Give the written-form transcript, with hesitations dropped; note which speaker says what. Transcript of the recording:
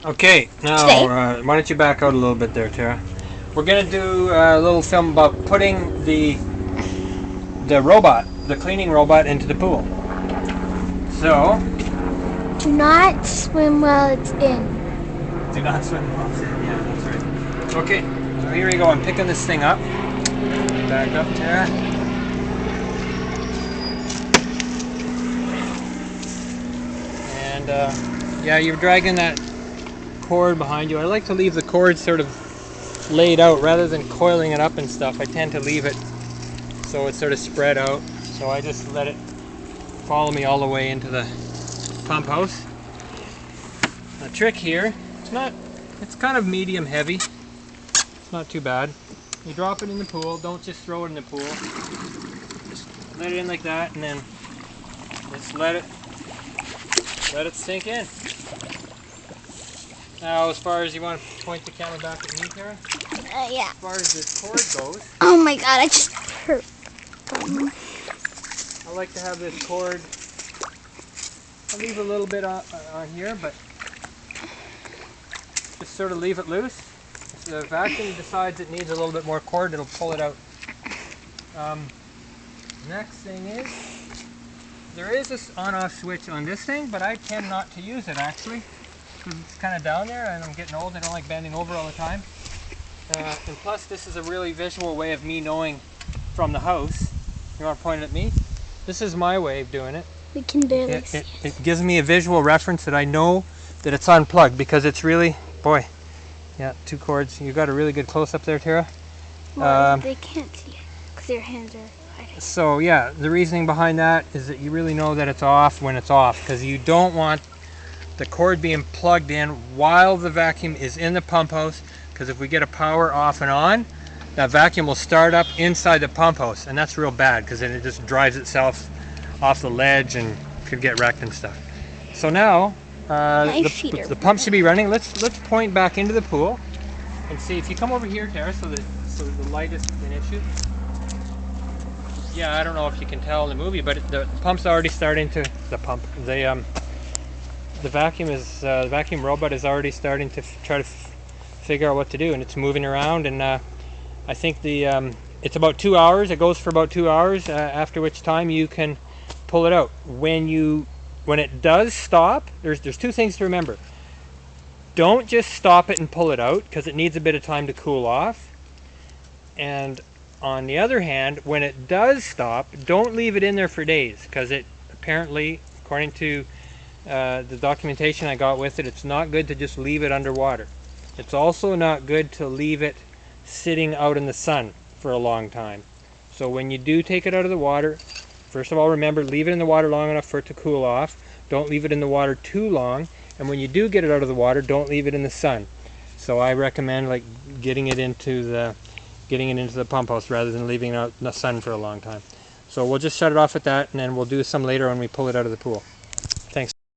Speaker 1: Okay, now why don't you back out a little bit there, Tara? We're gonna do a little film about putting the robot, the cleaning robot, into the pool. So,
Speaker 2: do not swim while it's in.
Speaker 1: Do not swim while it's in. Yeah, that's right. Okay, so here we go. I'm picking this thing up. Back up, Tara. And yeah, you're dragging that cord behind you. I like to leave the cord sort of laid out rather than coiling it up and stuff. I tend to leave it so it's sort of spread out. So I just let it follow me all the way into the pump house. The trick here, it's kind of medium heavy. It's not too bad. You drop it in the pool. Don't just throw it in the pool. Just let it in like that, and then just let it sink in. Now, as far as you want to point the camera back at me, Tara?
Speaker 2: Yeah.
Speaker 1: As far as this cord goes.
Speaker 2: Oh my god, I just hurt.
Speaker 1: I like to have this cord. I'll leave a little bit on here, but just sort of leave it loose. If the vacuum decides it needs a little bit more cord, it'll pull it out. Next thing is, there is this on-off switch on this thing, but I tend not to use it actually. It's kind of down there, and I'm getting old. I don't like bending over all the time. And plus, this is a really visual way of me knowing from the house. You want to point it at me? This is my way of doing it.
Speaker 2: We can barely see it.
Speaker 1: It gives me a visual reference that I know that it's unplugged, because it's really, boy, yeah, 2 cords. You got a really good close-up there, Tara.
Speaker 2: Well, they can't see it because their hands are hiding.
Speaker 1: So yeah, the reasoning behind that is that you really know that it's off when it's off, because you don't want the cord being plugged in while the vacuum is in the pump house, because if we get a power off and on, that vacuum will start up inside the pump house, and that's real bad because then it just drives itself off the ledge and could get wrecked and stuff. So now the pump should be running. Let's point back into the pool and see. If you come over here, Tara, so the light is an issue. Yeah, I don't know if you can tell in the movie, but the pump's already starting to the vacuum robot is already starting to try to figure out what to do, and it's moving around. And I think it's about 2 hours. It goes for about 2 hours, after which time you can pull it out. When it does stop, there's 2 things to remember. Don't just stop it and pull it out, because it needs a bit of time to cool off. And on the other hand, when it does stop, don't leave it in there for days, because it apparently, according to the documentation I got with it, it's not good to just leave it underwater. It's also not good to leave it sitting out in the sun for a long time. So when you do take it out of the water, first of all, remember, leave it in the water long enough for it to cool off. Don't leave it in the water too long. And when you do get it out of the water, don't leave it in the sun. So I recommend like getting it into the pump house rather than leaving it out in the sun for a long time. So we'll just shut it off at that, and then we'll do some later when we pull it out of the pool.